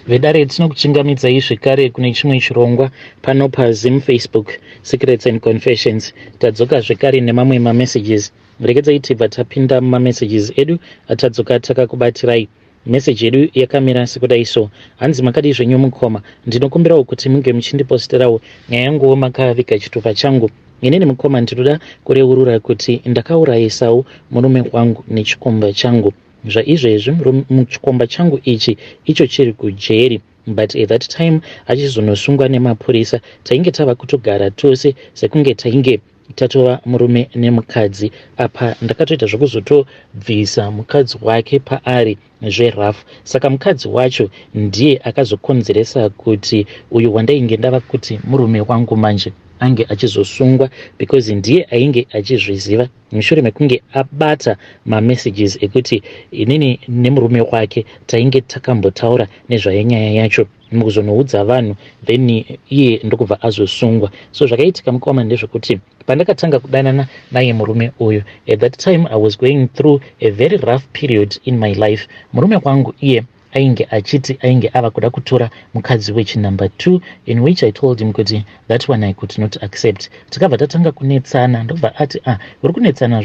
vedare tinokuchingamidzai zvekare kune chimwe chirongwa pano paZim Facebook Secrets and Confessions. Tadzoka zvekare nemamwe mamessages. Rekedzai tibva tapinda mumamessages edu atadzoka takakubatirai. Message yedu yakamira sekudai so. Hanzi makadi zvenyu mukoma. Ndinokumbirawo kuti munge muchindiposterawo nyaya yangu makaviga chitupa changu. Inini mukoma ndinoda kureurura kuti ndakaurayisawo murume wangu nechikomba changu. Zvaizvezvi muchikomba changu ichi icho chiri kujeri. But at that time achizonosungwa nemapurisa tainge tava kutogara tose sekunge tainge tatova murume nemukadzi. Apa ndakatoita zvokuzotobvisa mukadzi wake paari zverafu. Saka mukadzi wacho ndiye akazokonzeresa kuti uyu wandainge ndava kuti murume wangu manje ange achizosungwa, because ndiye ainge achizviziva mushure mekunge abata mamessages ekuti inini nemurume wake tainge takambotaura nezvanyaya yacho mukuzonoudza vanhu, then iye ndokubva azosungwa. So zvakaitika mukoma ndezvekuti pandakatanga kudanana naye murume uyu, at that time I was going through a very rough period in my life. Murume wangu iye ainge achiti ainge ava kuda kutora mukadzi wechinumber 2, in which I told him kuti that one I could not accept. Takabva tatanga kunetsana, ndobva ati uri kunetsana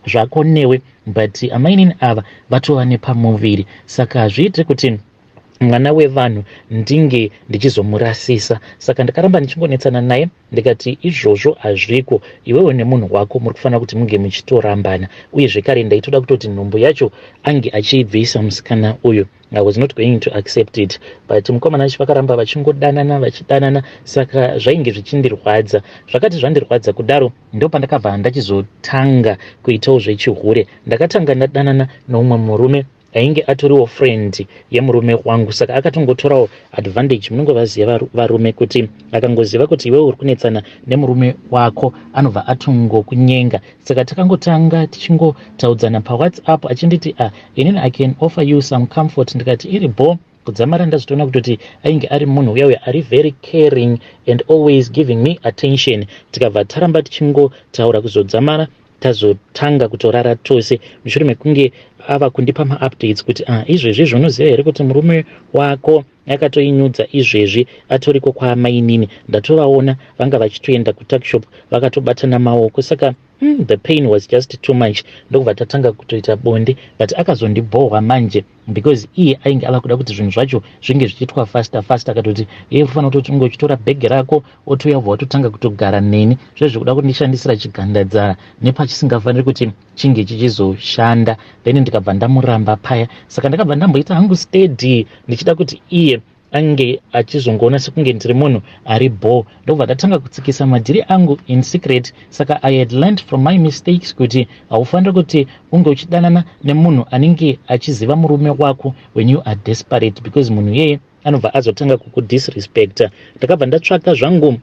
zvako newe, but amainini ava vatova nepamuviri, saka hazviite kuti mwana wevanhu ndinge ndichizomurasisa. Saka ndakaramba ndichingonetsana naye ndikati izvozvo hazviko, iwewe nemunhu wako muri kufanira kuti munge muchitorambana, uye zvekare ndaitoda kutoti nhumbu yacho ange achibvisa musikana uyu. I was not going to accept it, but mukomana wacho vakaramba vachidanana, saka zvainge zvichindirwadza. Zvakati zvandirwadza kudaro ndo pandakabva ndachizotanga kuitawo zvechihure. Ndakatanga ndadanana noumwe murume ainge atoriwo friend yemurume wangu, saka akatongotorawo advantage. Munongovaziva varume kuti akangoziva kuti iwe uri kunetsana nemurume wako anobva atongokunyenga. Saka takangotanga tichingotaudzana paWhatsApp achinditi inini I can offer you some comfort. Ndikati iri bo kudzamara ndazotoona kutoti ainge ari munhu uya ari very caring and always giving me attention. Tikabva taramba tichingotaura kuzodzamara tazotanga kutorara tose mushure mekunge ava kundipa maupdates kuti izvezvi zvonoziva here kuti murume wako akatoinyudza izvezvi atoriko kwaamainini. Ndatovaona vanga vachitoenda kutakshop vakatobatana maoko, saka the pain was just too much. Ndokubva tatanga kutoita bonde, but akazondibhohwa manje because iye ainge ava kuda kuti zvinhu zvacho zvinge zvichiitwa faster. Akatoti iye ufanira kuti ungochitora bhegi rako otouya ubva watotanga kutogara neni, zvezvi kuda kundishandisira chigandadzara nepachisingafaniri kuti chinge chichizoshanda. Then ndikabva ndamuramba paya, saka ndakabva ndamboita hangu steady ndichida kuti iye ange achizongoona sekunge ndiri munhu ari bo. Ndobva ndatanga kutsikisa madhiri angu in secret. Saka I had learned from my mistakes kuti haufaniri kuti unge uchidanana nemunhu anenge achiziva murume wako when you are desperate, because munhu yeye anobva azotanga kukudisrespecta. Ndakabva ndatsvaka zvangu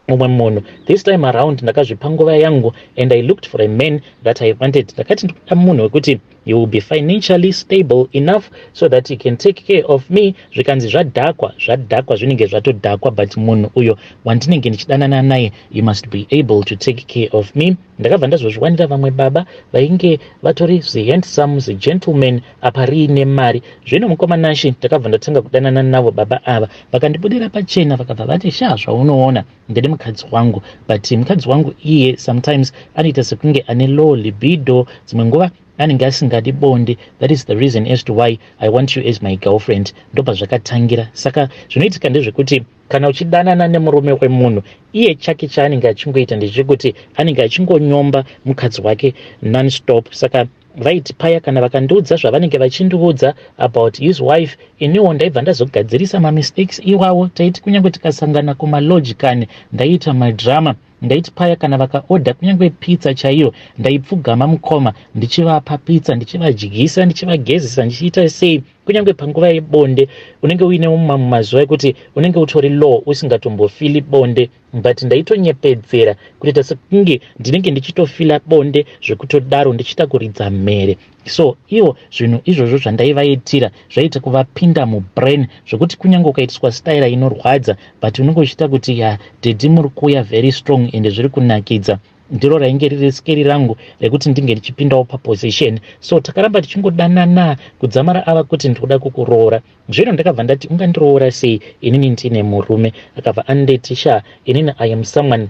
mumwe munhu. This time around ndakazvipa nguva yangu and I looked for a man that I wanted. Ndakati ndikuda munhu wekuti he will be financially stable enough so that he can take care of me. Zvikanzi zvadhakwa zvinenge zvatodhakwa, but munhu uyo wandinenge ndichidanana naye he must be able to take care of me. Ndakabva ndazozviwanira vamwe baba vainge vatori handsome gentlemen apa riine mari. Zvino mukomana shi ndakabva ndatanga kudanana navo baba ava, vakandibudira pachena vakabva vati zvaunoona ndiri mukadzi wangu, but mukadzi wangu iye sometimes anoita sekunge ane low libido, dzimwe nguva anenge asingadi bonde. That is the reason as to why I want you as my girlfriend. Ndobva zvakatangira. Saka zvinoitika ndezvekuti kana uchidanana nemurume wemunhu, iye chake chaanenge achingoita ndechekuti anenge achingonyomba mukadzi wake non-stop. Saka vaiti paya kana vakandiudza zvavanenge vachindiudza about his wife, iniwo ndaibva ndazogadzirisa mamistakes iwawo. Taiti kunyange tikasangana kumalogicani ndaita madrama. Ndaiti paya kana vakaodha kunyange pizza chaiyo ndaipfugama mukoma ndichivapa pizza, ndichivadyisa, ndichivagezesa, ndichiita sei. Kunyange panguva yebonde unenge uine mazuva ekuti unenge utori low usingatombofili bonde, but ndaitonyepedzera kuita sekunge ndinenge ndichitofila bonde zvekutodaro ndichita kuridza mhere. So iwo zvinhu izvozvo zvandaivaitira zvaita kuvapinda mubrain zvekuti kunyange ukaitiswa style inorwadza, but unenge uchita kuti dhedhi muri kuuya very strong ende zviri kunakidza. ndiro rainge riri skeri rangu rekuti ndinge ndichipindawo paposition. So takaramba tichingodanana kudzamara ava kuti ndikuda kukuroora. Zvino ndakabva ndati ungandiroora sei inini ndine murume? Akabva anditi inini I am someone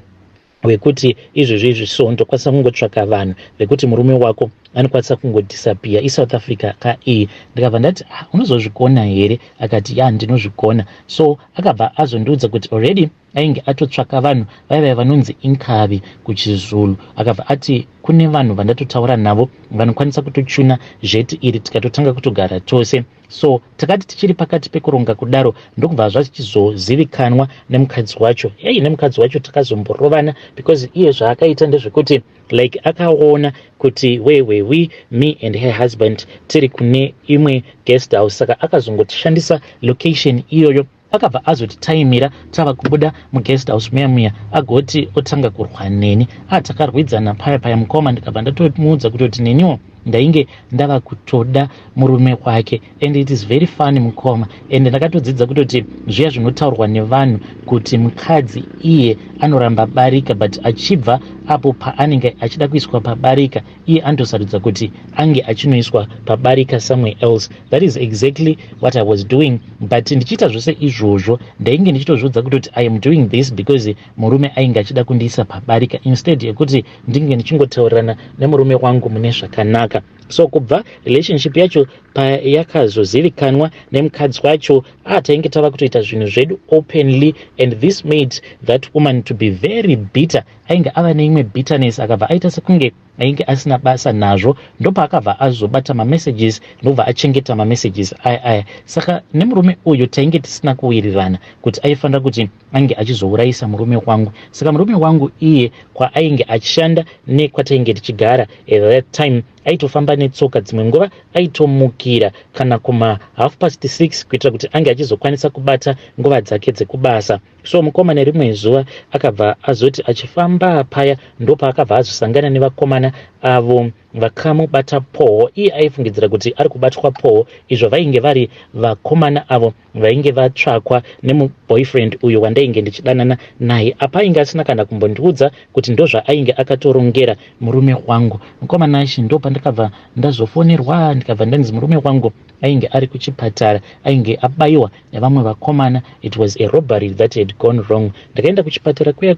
wekuti izvozvi so ndokwanisa kungotsvaka vanhu vekuti murume wako anokwanisa kungodisappear iSouth Africa kaii. Ndikabva ndati unozozvigona here? Akati ya ndinozvigona. So akabva azondiudza kuti already ainge atotsvaka vanhu vaiva vanonzi inkavi kuchizulu. Akabva ati kune vanhu vandatotaura navo vanokwanisa kutotuna zheti iri tikatotanga kutogara tose. So takati tichiri pakati pekuronga kudaro ndokubva zvachizozivikanwa nemukadzi wacho. Nemukadzi wacho takazomborovana because iye zvaakaita ndezvekuti like akaona kuti me and her husband tiri kune imwe guest house, saka akazongotoshandisa location iyoyo. Akabva azotitaimira tava kubuda muguest house muya agoti otanga kurwa neni. Takarwidzana paya mukoma. Ndikabva ndatomuudza kutoti neniwo ndainge ndava kutoda murume wake, and it is very funny mukoma. And ndakatodzidza kutoti zviya zvinotaurwa nevanhu kuti mukadzi iye anoramba barika, but achibva apo paanenge achida kuiswa pabarika iye andosarudza kuti ange achinoiswa pabarika somewhere else. That is exactly what I was doing. But ndichiita zvose izvozvo ndainge ndichitozvidza kutoti I am doing this because murume ainge achida kundiisa pabarika instead yekuti ndinge ndichingotaurirana nemurume wangu mune zvakanaka. So kubva relationship yacho yakazozivikanwa nemukadzi wacho, tainge tava kutoita zvinhu zvedu openly, and this made that woman to be very bitter. Ainge ava neimwe bitterness, akabva aita sekunge ainge asina basa nazvo. Ndopaakabva azobata mamessages ndobva achengeta mamessages aya. Saka nemurume uyu tainge tisina kuwirirana kuti aifanira kuti ange achizourayisa murume wangu. Saka murume wangu iye kwaainge achishanda nekwatainge tichigara at that time aitofamba netsoka, dzimwe nguva aitomukira kana kuma 6:30 kuitira kuti ange achizokwanisa kubata nguva dzake dzekubasa. So mukoma nerimwe zuva akabva azoti achifamba paya ndopaakabva azosangana nevakomana avo vakamubata Paul. Iye aifungidzira kuti ari kubatwa Paul, izvo vainge vari vakomana avo vainge vatsvakwa nemuboyfriend uyo wandainge ndichidanana naye. Apa ainge asina kana kumbondiudza kuti ndozvaainge akatorongera murume wangu. Mukomana ashi ndo pandakabva ndazofonerwa ndikabva ndanzi murume wangu ainge ari kuchipatara, ainge abayiwa nevamwe vakomana. It was a robbery that had gone wrong. Ndakaenda kuchipatara kuya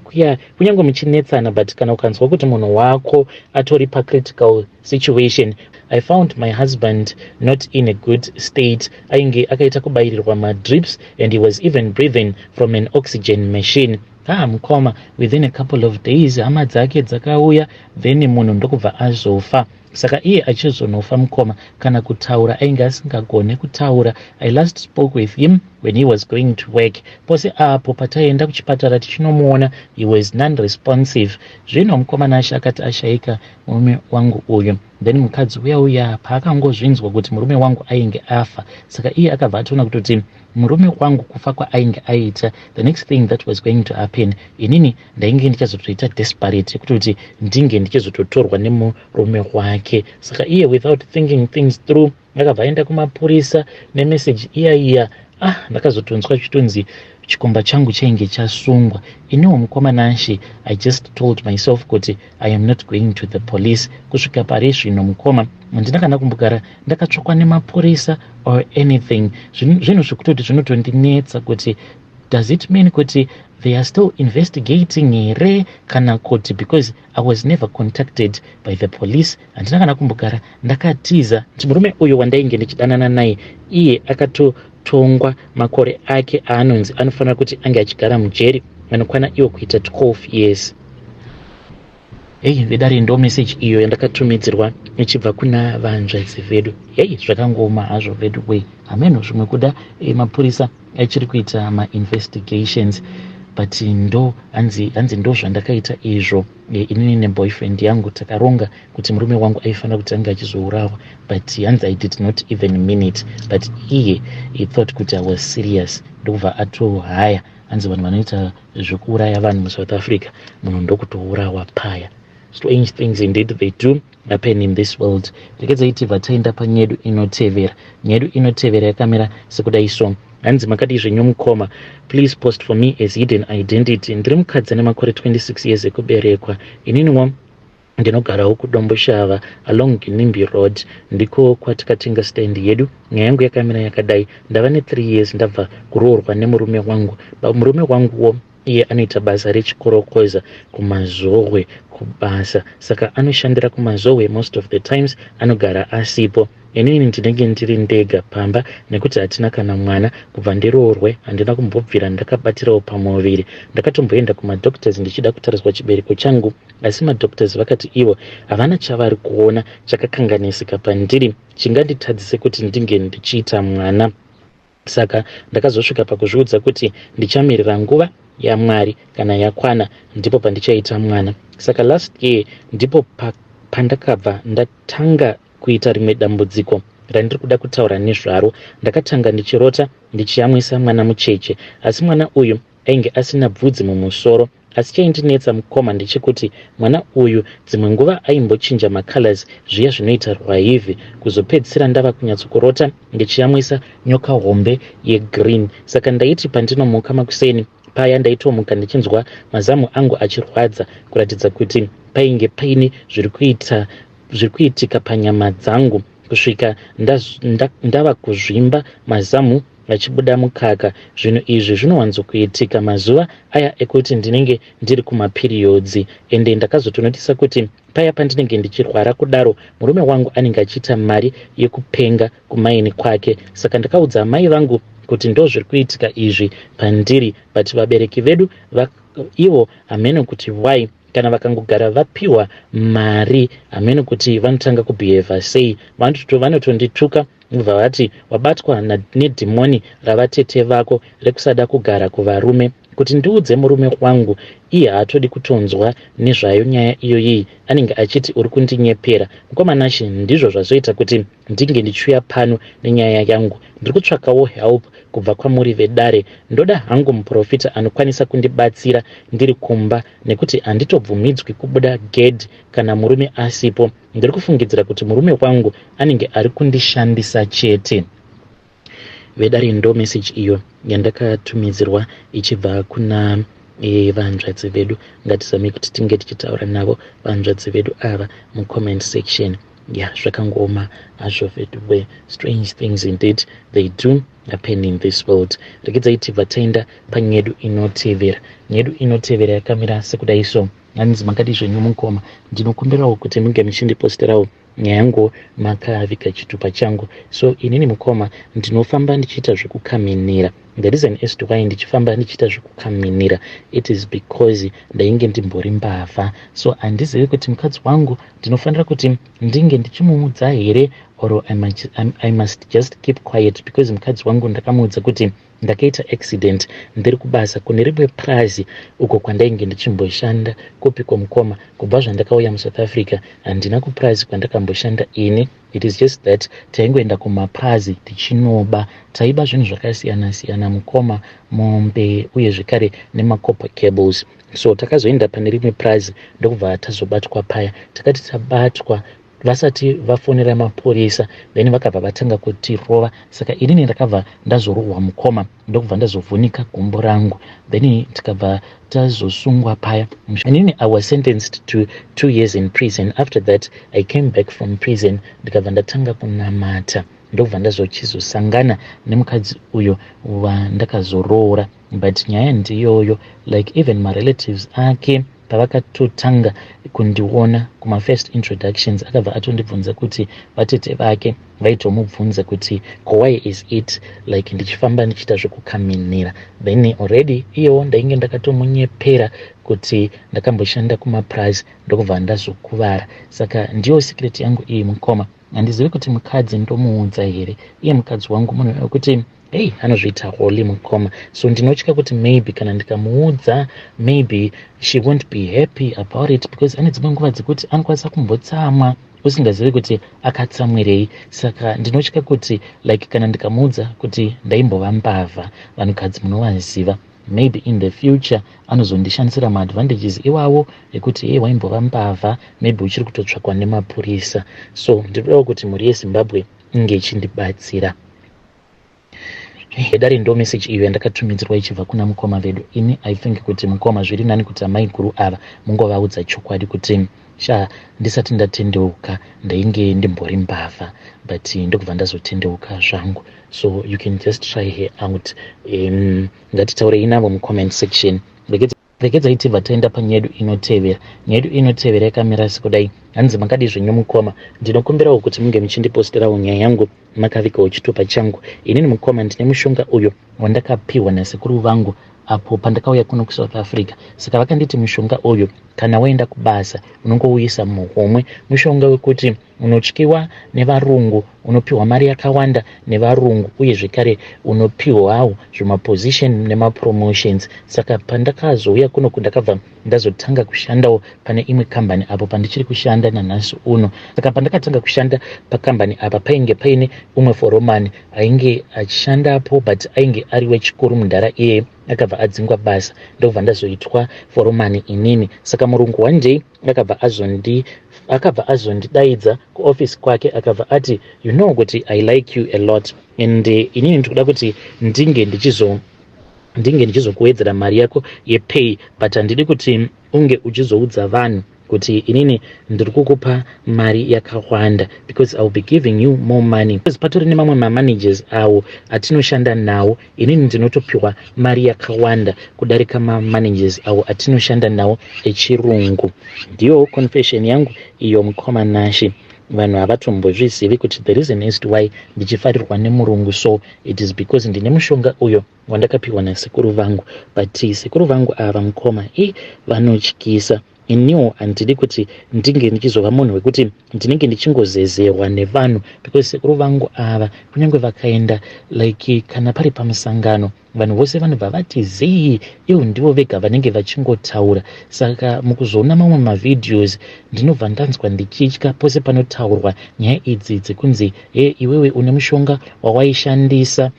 kunyange muchinetsana, but kana ukanzwa kuti munhu wako atori pacritical situation. I found my husband not in a good state. Ainge akaita kubayirirwa madrips and he was even breathing from an oxygen machine. Mukoma within a couple of days hama dzake dzakauya, then munhu ndokubva azofa. Saka iye achizonofa mukoma kana kutaura ainge asingagone kutaura. I last spoke with him when he was going to work. Pose apo pataienda kuchipatara tichinomuona he was non-responsive. Zvino mukomana asha akati ashaika murume wangu uyu. Then mukadzi uya paakangozvinzwa kuti murume wangu ainge afa, saka iye akabva atoona kutoti murume wangu kufa kwaainge aita, the next thing that was going to happen, inini ndainge ndichazotoita desperate kutoti ndinge ndichizototorwa nemurume wake. Saka iye without thinking things through akabva aenda kumapurisa nemessage iya ndakazotonzwa chitonzi chikomba changu chainge chasungwa. Iniwo mukomana ashe I just told myself kuti I am not going to the police. Kusvika pari zvino mukoma handina kana kumbogara ndakatsvakwa nemapurisa or anything. Zvinhu zvekutoti zvinotondinetsa kuti does it mean kuti they are still investigating here kana kuti, because I was never contacted by the police. Handina kana kumbogara ndakatiza kuti murume uyo wandainge ndichidanana naye iye akatotongwa makore ake aanonzi anofanira kuti ange achigara mujeri anokwana iwo kuita 12 years. Vedare ndo message iyo yandakatumidzirwa ichibva kuna vanzvadzi vedu. Zvakangoma hazvo vedu hameno zvimwe kuda mapurisa achiri kuita ma-investigations, but ndo hanzi ndo zvandakaita izvo. Inini neboyfriend yangu takaronga kuti murume wangu aifanira kuti anga achizourawa, but hanzi I did not even mean it, but he thought kuti I was serious. Ndobva atohaya, hanzi vanhu vanoita zvokuuraya vanhu muSouth Africa munhu ndokutourawa paya. strange things indeed they do happen in this world. Rekedza iti vataenda panyedu inotevera. Nyedu inotevera yakamira sekudai so. Hanzi makati zvenyomukoma, please post for me as hidden identity. Ndiri mukadzi ane makore 26 years ekuberekwa. Ininiwo ndinogarawo kudomboshava along Ginimbi Road, ndiko kwatakatenga stand yedu. Nyaya yangu yakamira yakadai. Ndava ne3 years ndabva kuroorwa nemurume wangu. Murume wanguwo iye anoita basa rechikorokoza kumazowe kubasa, saka anoshandira kumazowe most of the times, anogara asipo. Inini ndinenge ndiri ndega pamba nekuti hatina kana mwana. Kubva ndiroorwe handina kumbobvira ndakabatirawo pamuviri. Ndakatomboenda kumadoctors ndichida kutariswa chibereko changu, asi madoctors vakati ivo havana chavari kuona chakakanganisika pandiri chinganditadzise kuti ndinge ndichiita mwana. Saka ndakazosvika pakuzviudza kuti ndichamirira nguva yaMwari kana yakwana ndipo pandichaita mwana. Saka last year ndipo pandakabva ndatanga kuita rimwe dambudziko randiri kuda kutaura nezvaro. Ndakatanga ndichirota ndichiyamwisa mwana mucheche, asi mwana uyu ainge asina bvudzi mumusoro. Asi chaindinetsa mukoma ndechekuti mwana uyu dzimwe nguva aimbochinja macolors zviya zvinoita rwaivhi, kuzopedzisira ndava kunyatsokurota ndichiyamwisa nyoka hombe yegreen. Saka ndaiti pandinomuka makuseni paya ndaitomuka ndichinzwa mazamu angu achirwadza, kuratidza kuti painge paine zviri kuitika panyama dzangu, kusvika ndava kuzvimba mazamu achibuda mukaka. Zvinhu izvi zvinowanzokuitika mazuva aya ekuti ndinenge ndiri kumaperiods, ende ndakazotonotisa kuti paya pandinenge ndichirwara kudaro murume wangu anenge achiita mari yekupenga kumaini kwake. Saka ndakaudza mai vangu kuti ndo zviri kuitika izvi pandiri, but vabereki vedu ivo hamene kuti why kana vakangogara vapiwa mari hamene kuti vanotanga kubehave sei. Vanotondituka vobva vati wabatwa nedhimoni ravatete vako rekusada kugara kuvarume, kuti ndiudze murume wangu iye haatodi kutonzwa nezvayo nyaya iyoyi, anenge achiti uri kundinyepera. Mukomanashi ndizvo zvazoita kuti ndinge ndichiuya pano nenyaya yangu. Ndiri kutsvakawo help kubva kwamuri vedare. Ndoda hangu muprofita anokwanisa kundibatsira ndiri kumba, nekuti handitobvumidzwi kubuda gate kana murume asipo. Ndiri kufungidzira kuti murume wangu anenge ari kundishandisa chete. Vedare ndo message iyo yandakatumidzirwa ichibva kuna vanzvadzi vedu. Ngatizame kuti tinge tichitaura navo vanzvadzi vedu ava mucomment section. Zvakangoma hazvo vedu. Strange things indeed they do happen in this world. Rekedza iti vataenda panyedu inotevera. Nyedu inotevera yakamira sekudai so. Hanzi makati zvenyomukoma, ndinokumbirawo kuti munge muchindiposterawo nyaya yangu makavika chitupa changu. So inini mukoma ndinofamba ndichiita zvekukaminira. The reason as to why ndichifamba ndichiita zvekukaminira, it is because ndainge ndimbori mbavha. So handizivi kuti mukadzi wangu ndinofanira kuti ndinge ndichimuudza here or I must just keep quiet, because mukadzi wangu ndakamuudza kuti ndakaita accident ndiri kubasa kune rimwe prazi uko kwandainge ndichimboshanda kupi kwomukoma. Kubva zvandakauya muSouth Africa handina kuprazi kwandakamboshanda ini. It is just that taingoenda kumaprazi tichinoba, taiba zvinhu zvakasiyana siyana, mukoma, mombe uye zvekare nemakopa cables. So takazoenda pane rimwe prazi ndokubva tazobatwa paya. Takati tabatwa vasati vafonera mapurisa, then vakabva vatanga kutirova. Saka inini ndakabva ndazorohwa mukoma, ndokubva ndazovhunika gumbo rangu, then tikabva tazosungwa paya. Inini I was sentenced to 2 years in prison. After that I came back from prison, ndikabva ndatanga kunamata, ndokubva ndazochizosangana nemukadzi uyo wandakazoroora. But nyaya ndiyoyo, like even my relatives ake pavakatotanga kundiona kuma first introductions, akabva atondibvunza kuti vatete vake vaitomubvunza kuti why is it like ndichifamba ndichiita zvekukaminira. Then already iyewo ndainge ndakatomunyepera kuti ndakamboshanda kumaprazi ndokubva ndazokuvara. Saka ndiyo secret yangu iyi mukoma. Handizivi kuti mukadzi ndomuudza here. Iye mukadzi wangu munhu wekuti anozviita holy mukoma. So ndinotya kuti maybe kana ndikamuudza, maybe she won't be happy about it, because ane dzimwe nguva dzekuti anokwanisa kumbotsamwa usingazivi kuti akatsamwirei. Saka ndinotya kuti like kana ndikamuudza kuti ndaimbova mbavha, vanhukadzi munovaziva, maybe in the future anozondishandisira maadvantages iwawo ekuti waimbova mbavha, maybe uchiri kutotsvakwa nemapurisa. So ndinodawo kuti mhuri yeZimbabwe inge ichindibatsira. Dare ndo message iyo yandakatumidzirwa ichibva kuna mukoma vedu. Ini I think kuti mukoma zviri nani kuti amai guru ava mungovaudza chokwadi kuti ndisati ndatendeuka ndainge ndimbori mbavha, but ndokubva ndazotendeuka zvangu. So you can just try her out. Ngatitaurei navo mucomment section. Regedza itivha taenda panyaya yedu inotevera. Nyaya yedu inotevera yakamira sekudai. Hanzi makadi zvenyu mukoma, ndinokumbirawo kuti munge muchindiposterawo nyaya yangu makavikawo chitupa changu. Inini mukoma ndine mushonga uyo wandakapiwa nasekuru vangu apo pandakauya kuno kuSouth Africa. Saka vakanditi mushonga uyo kana waenda kubasa unongouisa muhomwe. Mushonga wekuti unotyiwa nevarungu, unopiwa mari yakawanda nevarungu, uye zvekare unopiwawo zvemaposition nemapromotions. Saka pandakazouya kuno kundakabva ndazotanga kushandawo pane imwe kambani apo pandichiri kushanda nanhasi uno. Saka pandakatanga kushanda pakambani apa painge paine umwe foromani ainge achishandapo, but ainge ari wechikuru mundara iye akabva adzingwa basa, ndobva ndazoitwa foromani inini. Saka murungu one day akabva azondidaidza kuoffice kwake akabva ati, you know kuti I like you a lot, and inini ndikuda kuti ndinge ndichizokuwedzera mari yako yepay, but handidi kuti unge uchizoudza vanhu kuti inini ndiri kukupa mari yakawanda, because I'll be giving you more money. Because patori nemamwe mamanagers awo atinoshanda nawo, inini ndinotopiwa mari yakawanda kudarika mamanagers awo atinoshanda nawo echirungu. Ndiyo confession yangu iyo mukoma Nashi. Vanhu havatombozvizivi kuti the reason as to why ndichifarirwa nemurungu so it is because ndine mushonga uyo wandakapiwa nasekuru vangu. But sekuru vangu ava mukoma vanotyisa. Iniwo handidi kuti ndinge ndichizova munhu wekuti ndinenge ndichingozezerwa nevanhu, because sekuru vangu ava kunyange vakaenda like kana pari pamusangano vanhu vose vanobva vati zii, ivo ndivo vega vanenge vachingotaura. Saka mukuzoona mamwe mavideos ndinobva ndanzwa ndichitya pose panotaurwa nyaya idzi dzekunzi iwewe une mushonga wawaishandisa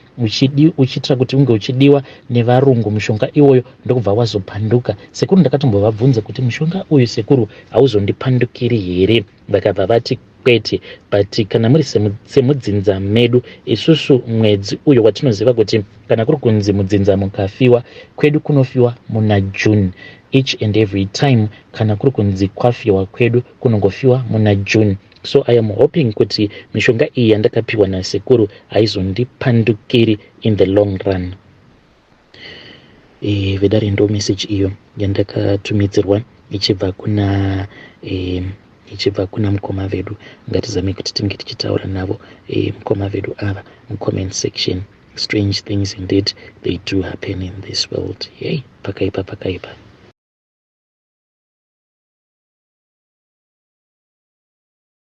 uchitira kuti unge uchidiwa nevarungu. Mushonga iwoyo ndokubva wazopanduka. Sekuru ndakatombovabvunza kuti mushonga uyu sekuru hauzondipandukiri here? Vakabva vati kwete, but kana muri semudzinza medu isusu mwedzi uyo watinoziva kuti kana kuri kunzi mudzinza mukafiwa kwedu kunofiwa muna June. Each and every time kana kuri kunzi kwafiwa kwedu kunongofiwa muna June. So I am hoping kuti mishonga iyi yandakapiwa nasekuru haizondipandukiri in the long run. Vedare ndo message iyo yandakatumidzirwa ichibva kuna mukoma vedu. Ngatizame kuti tinge tichitaura navo mukoma vedu ava mucomment section. Strange things indeed they do happen in this world. Pakaipa.